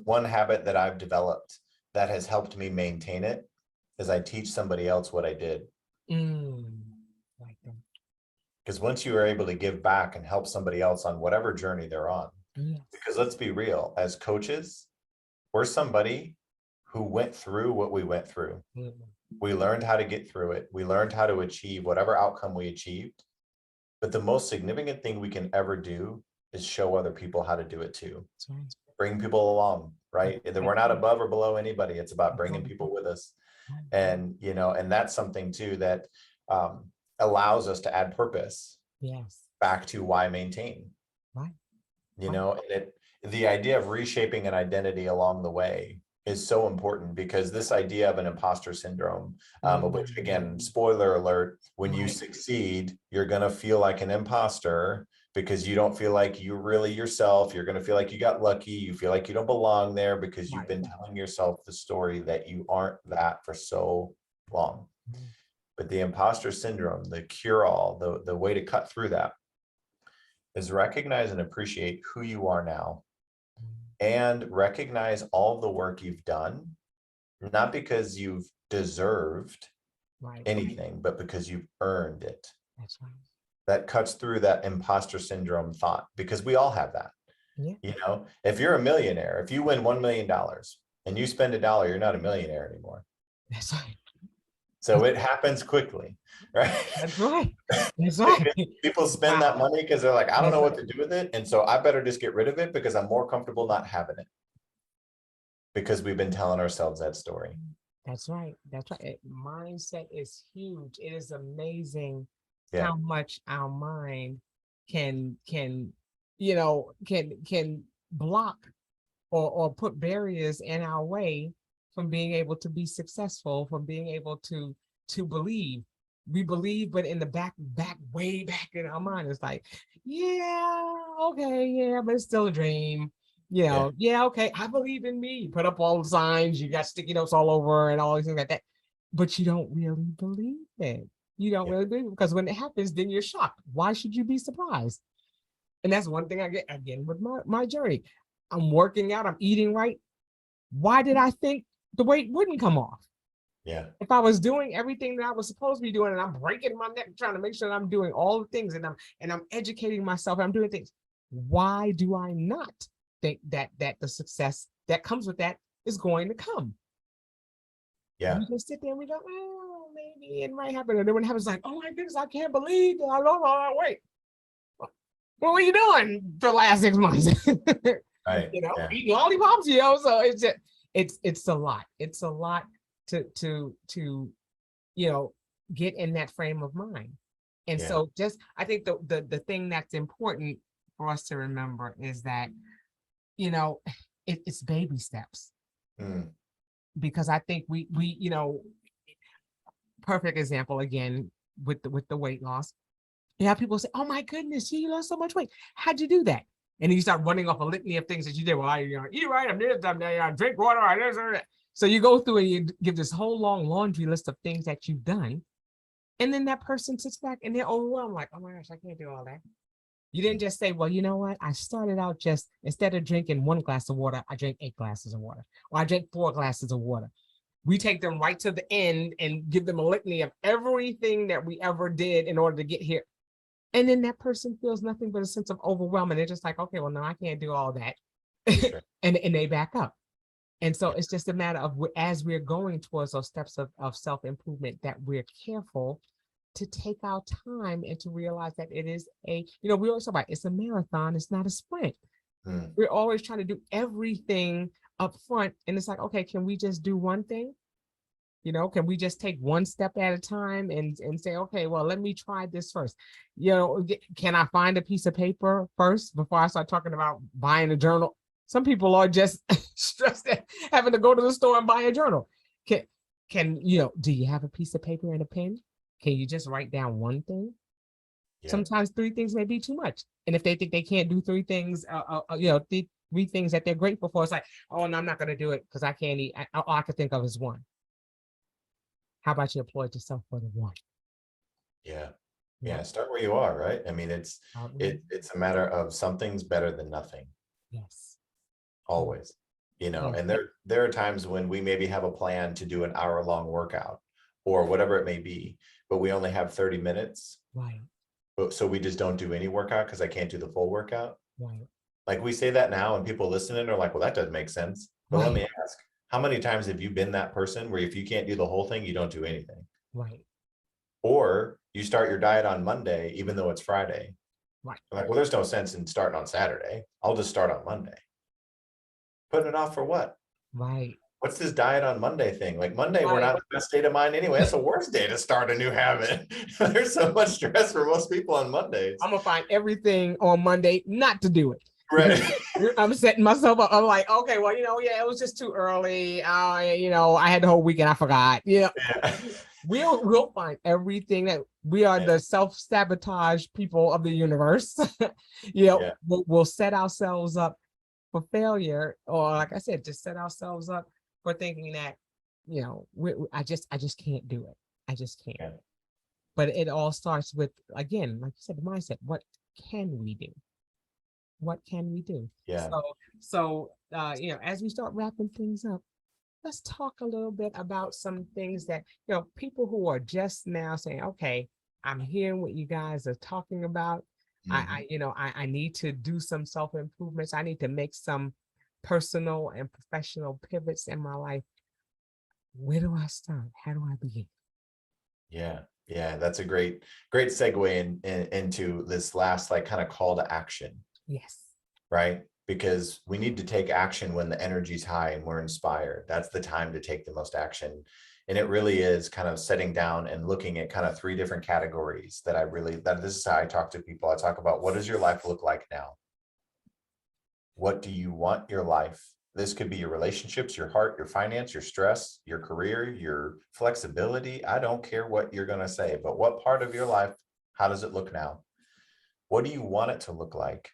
one habit that I've developed that has helped me maintain it is I teach somebody else what I did. Like that. Because once you are able to give back and help somebody else on whatever journey they're on, because let's be real, as coaches, we're somebody who went through what we went through. We learned how to get through it. We learned how to achieve whatever outcome we achieved. But the most significant thing we can ever do is show other people how to do it too. Bring people along, right? We're not above or below anybody. It's about bringing people with us. And, and that's something too that allows us to add purpose back to why maintain. And the idea of reshaping an identity along the way is so important, because this idea of an imposter syndrome, which again, spoiler alert, when you succeed, you're going to feel like an imposter because you don't feel like you're really yourself. You're going to feel like you got lucky. You feel like you don't belong there because you've been telling yourself the story that you aren't that for so long. But the imposter syndrome, the cure-all, the way to cut through that is recognize and appreciate who you are now, and recognize all the work you've done, not because you've deserved anything, but because you've earned it. That's right. That cuts through that imposter syndrome thought, because we all have that. If you're a millionaire, if you win $1 million and you spend $1, you're not a millionaire anymore. That's right. So it happens quickly, right? That's right. That's right. People spend that money because they're like, I don't know what to do with it. And so I better just get rid of it because I'm more comfortable not having it. Because we've been telling ourselves that story. That's right. That's right. Mindset is huge. It is amazing Yeah. how much our mind can can block or put barriers in our way from being able to be successful, from being able to believe. We believe, but in the way back in our mind, it's like, yeah, okay, yeah, but it's still a dream. Yeah. Yeah, okay, I believe in me. You put up all the signs, you got sticky notes all over and all these things like that, but you don't really believe it. You don't Yeah. really believe it because when it happens, then you're shocked. Why should you be surprised? And that's one thing I get again with my journey. I'm working out, I'm eating right. Why did I think the weight wouldn't come off? Yeah. If I was doing everything that I was supposed to be doing and I'm breaking my neck trying to make sure that I'm doing all the things and I'm educating myself, I'm doing things. Why do I not think that the success that comes with that is going to come? Yeah. We just sit there and we go, oh, maybe it might happen. And then when it happens, like, oh my goodness, I can't believe that I lost all that weight. What were you doing for the last 6 months? Right. Yeah. Eating lollipops, so it's a lot. It's a lot to get in that frame of mind. And Yeah. so I think the thing that's important for us to remember is that, it's baby steps. Mm. Because I think we perfect example again with the weight loss. You have people say, oh my goodness, you lost so much weight. How'd you do that? And then you start running off a litany of things that you did. Well, I eat right, I'm this, I drink water, I this, that. So you go through and you give this whole long laundry list of things that you've done. And then that person sits back and they're overwhelmed, like, oh my gosh, I can't do all that. You didn't just say, well, you know what? I started out just, instead of drinking 1 glass of water, I drank 8 glasses of water, or I drank 4 glasses of water. We take them right to the end and give them a litany of everything that we ever did in order to get here. And then that person feels nothing but a sense of overwhelm. And they're just like, okay, well, no, I can't do all that. Sure. and they back up. And so it's just a matter of, as we're going towards those steps of self-improvement, that we're careful to take our time and to realize that it is we always talk about it's a marathon, it's not a sprint. We're always trying to do everything up front. And it's like, okay, can we just do one thing? Can we just take one step at a time and say, okay, well, let me try this first. Can I find a piece of paper first before I start talking about buying a journal? Some people are just stressed at having to go to the store and buy a journal. Do you have a piece of paper and a pen? Can you just write down one thing? Yeah. Sometimes 3 things may be too much. And if they think they can't do 3 things, 3 things that they're grateful for, it's like, oh, no, I'm not going to do it because I can't eat. All I can think of is 1. How about you employ yourself for the 1? Yeah. Yeah. Start where you are, right? I mean, it's a matter of something's better than nothing. Yes. Always, and there are times when we maybe have a plan to do an hour-long workout or whatever it may be, but we only have 30 minutes. Right. So we just don't do any workout because I can't do the full workout. Right. Like we say that now and people listening are like, well, that doesn't make sense. But Let me ask, how many times have you been that person where if you can't do the whole thing, you don't do anything? Right. Or you start your diet on Monday, even though it's Friday. Right. I'm like, well, there's no sense in starting on Saturday. I'll just start on Monday. Putting it off for what? Right. What's this diet on Monday thing? Like Monday, we're not in the best state of mind anyway. That's the worst day to start a new habit. There's so much stress for most people on Mondays. I'm gonna find everything on Monday not to do it. Right. I'm setting myself up. I'm like, okay, well, it was just too early. I had the whole weekend. I forgot. Yeah. We'll find everything that we are the self-sabotage people of the universe. We'll set ourselves up for failure, or like I said, just set ourselves up for thinking that, I just can't do it. I just can't. Yeah. But it all starts with, again, like you said, the mindset. What can we do? What can we do? Yeah. So as we start wrapping things up, let's talk a little bit about some things that, people who are just now saying, okay, I'm hearing what you guys are talking about. I need to do some self-improvements. I need to make some personal and professional pivots in my life. Where do I start? How do I begin? Yeah. Yeah. That's a great segue into this last, kind of call to action. Yes. Right. because we need to take action when the energy's high and we're inspired. That's the time to take the most action. And it really is kind of sitting down and looking at kind of 3 different categories that this is how I talk to people. I talk about, what does your life look like now? What do you want your life? This could be your relationships, your heart, your finance, your stress, your career, your flexibility. I don't care what you're going to say, but what part of your life, how does it look now? What do you want it to look like?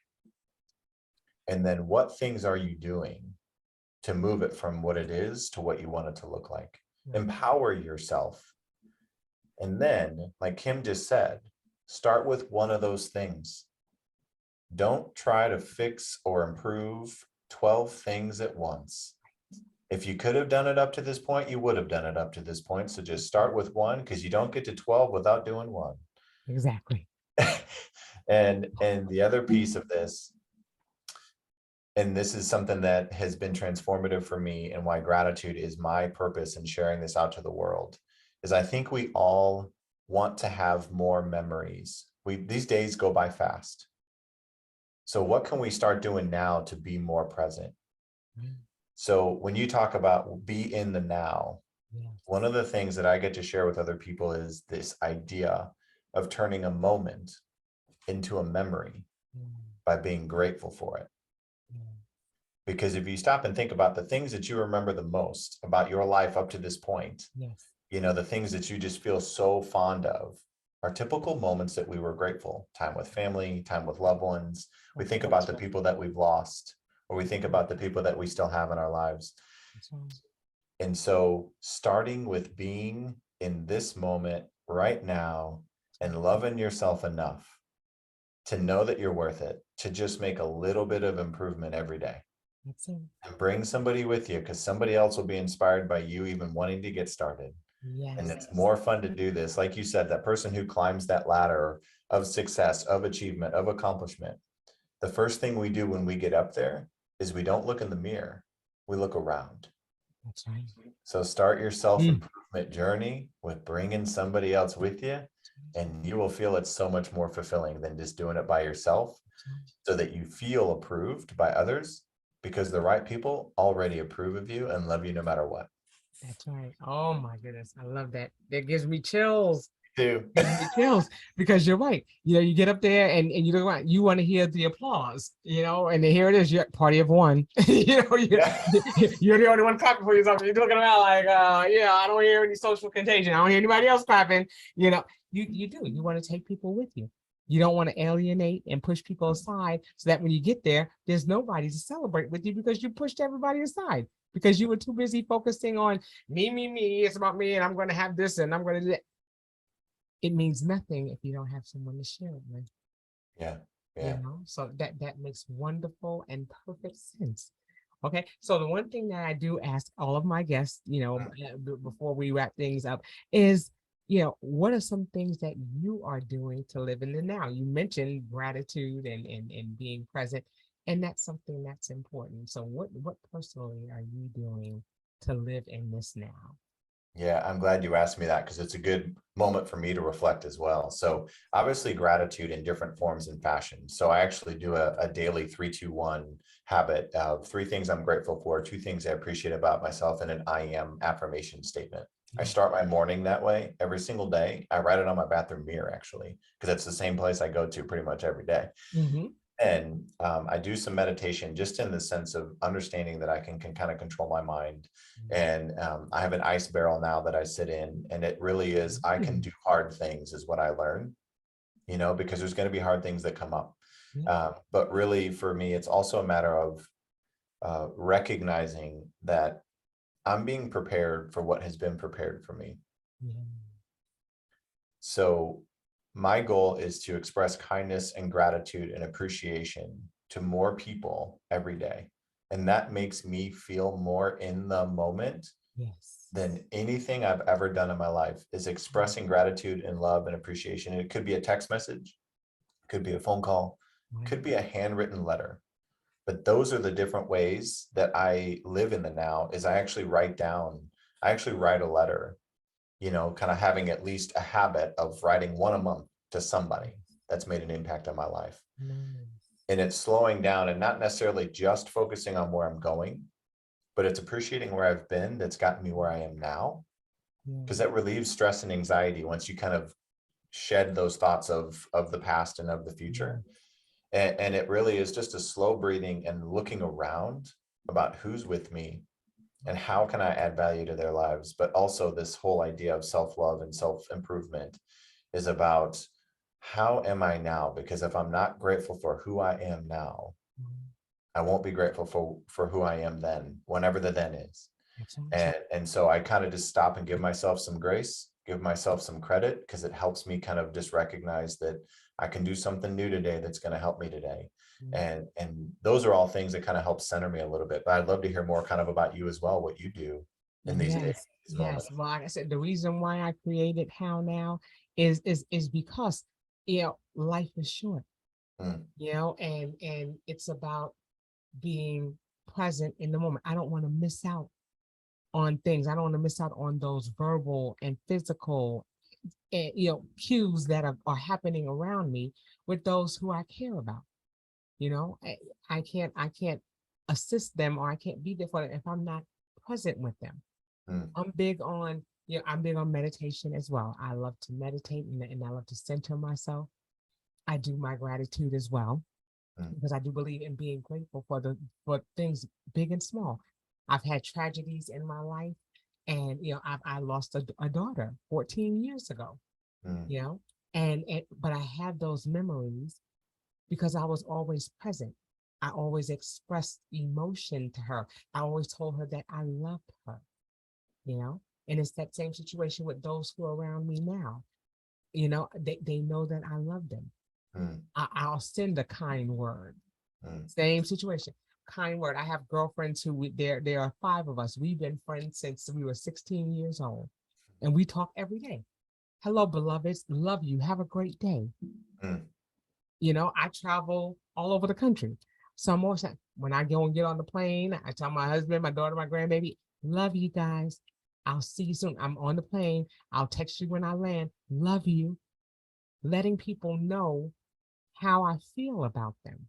And then what things are you doing to move it from what it is to what you want it to look like? Empower yourself. And then, like Kim just said, start with one of those things. Don't try to fix or improve 12 things at once. If you could have done it up to this point, you would have done it up to this point. So just start with one, because you don't get to 12 without doing one. Exactly. And the other piece of this, and this is something that has been transformative for me and why gratitude is my purpose in sharing this out to the world, is I think we all want to have more memories. These days go by fast. So what can we start doing now to be more present? So when you talk about be in the now, one of the things that I get to share with other people is this idea of turning a moment into a memory by being grateful for it. Because if you stop and think about the things that you remember the most about your life up to this point, you know, the things that you just feel so fond of are typical moments that we were grateful. Time with family, time with loved ones. We think about the people that we've lost, or we think about the people that we still have in our lives. And so starting with being in this moment right now and loving yourself enough to know that you're worth it, to just make a little bit of improvement every day. And bring somebody with you, because somebody else will be inspired by you even wanting to get started. And it's more fun to do this. Like you said, that person who climbs that ladder of success, of achievement, of accomplishment. The first thing we do when we get up there is we don't look in the mirror, we look around. That's right. So start your self-improvement journey with bringing somebody else with you, and you will feel it's so much more fulfilling than just doing it by yourself, so that you feel approved by others, because the right people already approve of you and love you no matter what. That's right. Oh my goodness. I love that. That gives me chills. Too. Gives me chills, because you're right. You know, you get up there and you look around, you want to hear the applause, you know, and then here it is, you're party of one. You know, you're the only one clapping for yourself. You're looking around like, yeah, I don't hear any social contagion. I don't hear anybody else clapping. You know, you do. You want to take people with you. You don't want to alienate and push people aside, so that when you get there, there's nobody to celebrate with you, because you pushed everybody aside because you were too busy focusing on me. It's about me, and I'm going to have this and I'm going to do that. It means nothing if you don't have someone to share it with. Yeah. You know, so that makes wonderful and perfect sense. Okay, so the one thing that I do ask all of my guests, you know, before we wrap things up is, you know, what are some things that you are doing to live in the now? You mentioned gratitude and being present, and that's something that's important. So what personally are you doing to live in this now? Yeah, I'm glad you asked me that, because it's a good moment for me to reflect as well. So obviously gratitude in different forms and fashions. So I actually do a daily 3-2-1 habit of 3 things I'm grateful for, 2 things I appreciate about myself, and an I am affirmation statement. I start my morning that way every single day. I write it on my bathroom mirror, actually, because it's the same place I go to pretty much every day. And I do some meditation, just in the sense of understanding that I can kind of control my mind. And I have an ice barrel now that I sit in, and it really is, I can do hard things is what I learned, you know, because there's going to be hard things that come up. But really for me, it's also a matter of recognizing that I'm being prepared for what has been prepared for me. So my goal is to express kindness and gratitude and appreciation to more people every day. And that makes me feel more in the moment than anything I've ever done in my life, is expressing gratitude and love and appreciation. And it could be a text message, it could be a phone call, it could be a handwritten letter. But those are the different ways that I live in the now, is I actually write a letter, you know, kind of having at least a habit of writing one a month to somebody that's made an impact on my life. And it's slowing down and not necessarily just focusing on where I'm going, but it's appreciating where I've been that's gotten me where I am now. Because that relieves stress and anxiety once you kind of shed those thoughts of the past and of the future. And it really is just a slow breathing and looking around about who's with me and how can I add value to their lives. But also this whole idea of self-love and self-improvement is about how am I now? Because if I'm not grateful for who I am now, I won't be grateful for who I am then, whenever the then is. And so I kind of just stop and give myself some grace, give myself some credit, because it helps me kind of just recognize that I can do something new today that's going to help me today. And those are all things that kind of help center me a little bit. But I'd love to hear more kind of about you as well, what you do in these Yes, moments. yes. Well, like I said, the reason why I created How Now is because, life is short, Mm, and it's about being present in the moment. I don't want to miss out on things. I don't want to miss out on those verbal and physical, cues that are happening around me with those who I care about. You know, I can't assist them, or I can't be there for them if I'm not present with them. mm, I'm big on meditation as well. I love to meditate, and I love to center myself. I do my gratitude as well, mm, because I do believe in being grateful for things big and small. I've had tragedies in my life, and I lost a daughter 14 years ago. mm, You know, and but I have those memories because I was always present. I always expressed emotion to her. I always told her that I loved her. You know, and it's that same situation with those who are around me now. They know that I love them. mm, I'll send a kind word. mm. Same situation. Kind word. I have girlfriends there are five of us. We've been friends since we were 16 years old. And we talk every day. Hello, beloveds. Love you. Have a great day. Mm. I travel all over the country. So I'm always like, when I go and get on the plane, I tell my husband, my daughter, my grandbaby, love you guys. I'll see you soon. I'm on the plane. I'll text you when I land. Love you. Letting people know how I feel about them.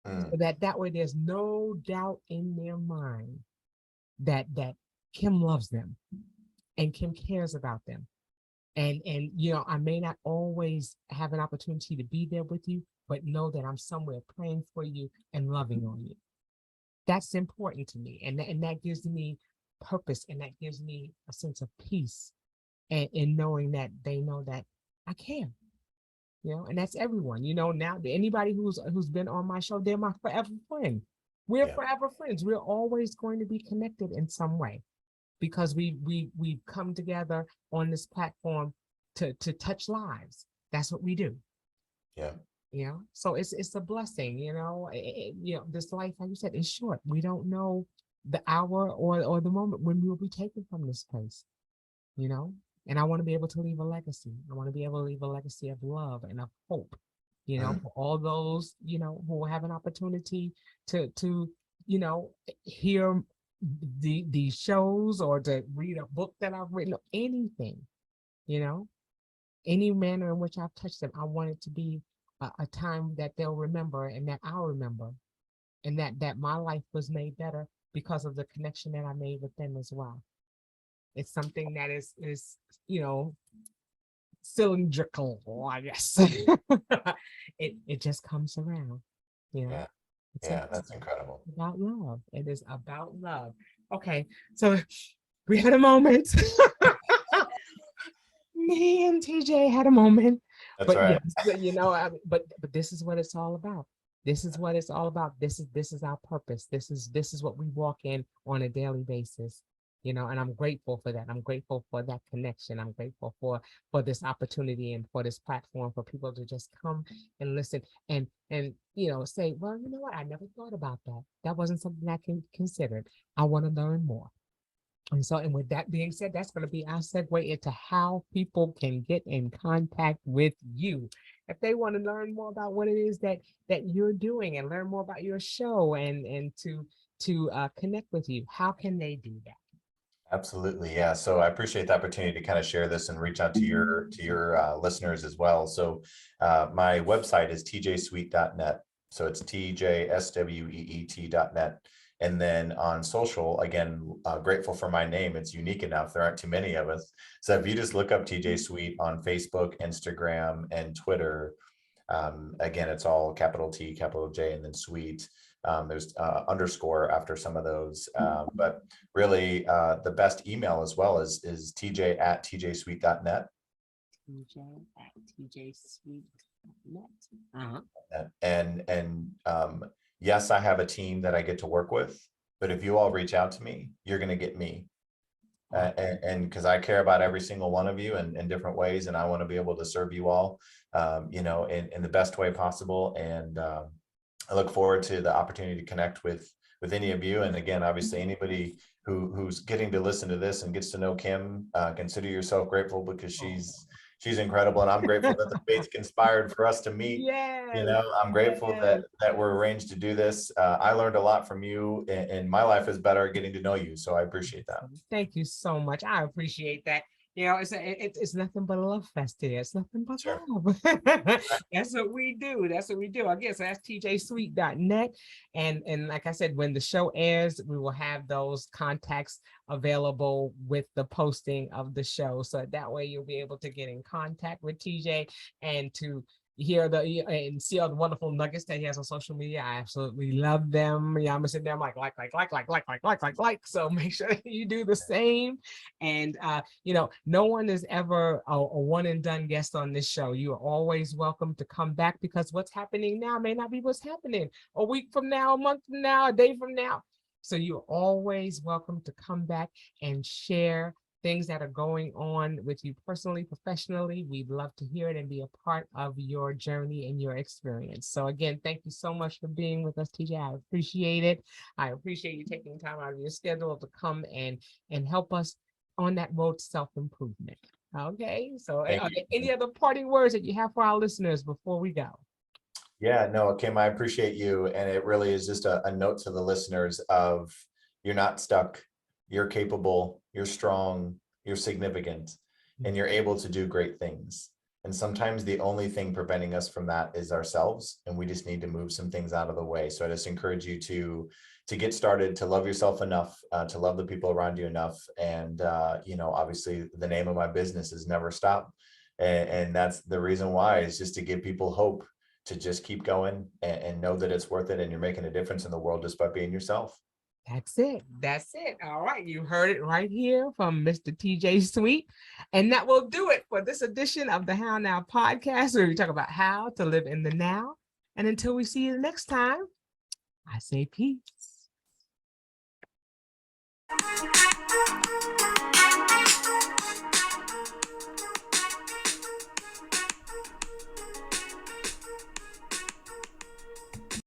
So Mm. that way there's no doubt in their mind that Kim loves them and Kim cares about them. And I may not always have an opportunity to be there with you, but know that I'm somewhere praying for you and loving on you. That's important to me. And that gives me purpose, and that gives me a sense of peace, and in knowing that they know that I care. And that's everyone. Now anybody who's been on my show, they're my forever friend. We're Yeah. forever friends. We're always going to be connected in some way, because we've come together on this platform to touch lives. That's what we do. Yeah. So it's a blessing. This life, like you said, is short. We don't know the hour or the moment when we will be taken from this place. And I want to be able to leave a legacy. I want to be able to leave a legacy of love and of hope. Mm. For all those who have an opportunity to hear the shows, or to read a book that I've written, anything, any manner in which I've touched them. I want it to be a time that they'll remember, and that I'll remember, and that my life was made better because of the connection that I made with them as well. It's something that is cylindrical, I guess. it just comes around. Yeah. It's Yeah. That's incredible. about love. It is about love. Okay, so we had a moment. Me and TJ had a moment. That's But right. yes, but this is what it's all about. This is what it's all about. This is our purpose. This is what we walk in on a daily basis. And I'm grateful for that. I'm grateful for that connection. I'm grateful for this opportunity, and for this platform, for people to just come and listen, and say, well, you know what? I never thought about that. That wasn't something I can consider. I want to learn more. And with that being said, that's going to be our segue into how people can get in contact with you. If they want to learn more about what it is that you're doing, and learn more about your show, and to connect with you, how can they do that? Absolutely. Yeah. So I appreciate the opportunity to kind of share this and reach out to your listeners as well. So my website is tjsweet.net. So it's tjsweet.net. And then on social, again, grateful for my name. It's unique enough. There aren't too many of us. So if you just look up TJ Sweet on Facebook, Instagram, and Twitter, again, it's all capital T, capital J, and then Sweet. There's underscore after some of those. But really, the best email as well is tj@tjsweet.net. tj@tjsweet.net. And yes, I have a team that I get to work with, but if you all reach out to me, you're going to get me. And because I care about every single one of you in different ways, and I want to be able to serve you all, in the best way possible. And I look forward to the opportunity to connect with any of you. And again, obviously, anybody who's getting to listen to this and gets to know Kim, consider yourself grateful, because she's incredible, and I'm grateful that the fates conspired for us to meet. Yes. I'm grateful that we're arranged to do this. I learned a lot from you, and my life is better getting to know you. So I appreciate that. Thank you so much. I appreciate that. It's nothing but a love fest here. It's nothing but love. That's what we do. That's what we do. Again, so that's tjsweet.net. And like I said, when the show airs, we will have those contacts available with the posting of the show. So that way you'll be able to get in contact with TJ and to hear and see all the wonderful nuggets that he has on social media. I absolutely love them. I'm gonna sit there, I'm like. So make sure you do the same. And no one is ever a one and done guest on this show. You are always welcome to come back, because what's happening now may not be what's happening a week from now, a month from now, a day from now. So you're always welcome to come back and share things that are going on with you personally, professionally. We'd love to hear it and be a part of your journey and your experience. So again, thank you so much for being with us, TJ. I appreciate it. I appreciate you taking time out of your schedule to come and help us on that road to self-improvement. Okay, so are there any other parting words that you have for our listeners before we go? Yeah, no, Kim, I appreciate you. And it really is just a note to the listeners of, you're not stuck, you're capable, you're strong, you're significant, and you're able to do great things. And sometimes the only thing preventing us from that is ourselves, and we just need to move some things out of the way. So I just encourage you to get started, to love yourself enough, to love the people around you enough. And, obviously the name of my business is Never Stop. And that's the reason why, is just to give people hope to just keep going and know that it's worth it, and you're making a difference in the world just by being yourself. That's it. That's it. All right. You heard it right here from Mr. TJ Sweet. And that will do it for this edition of the How Now podcast, where we talk about how to live in the now. And until we see you the next time, I say peace.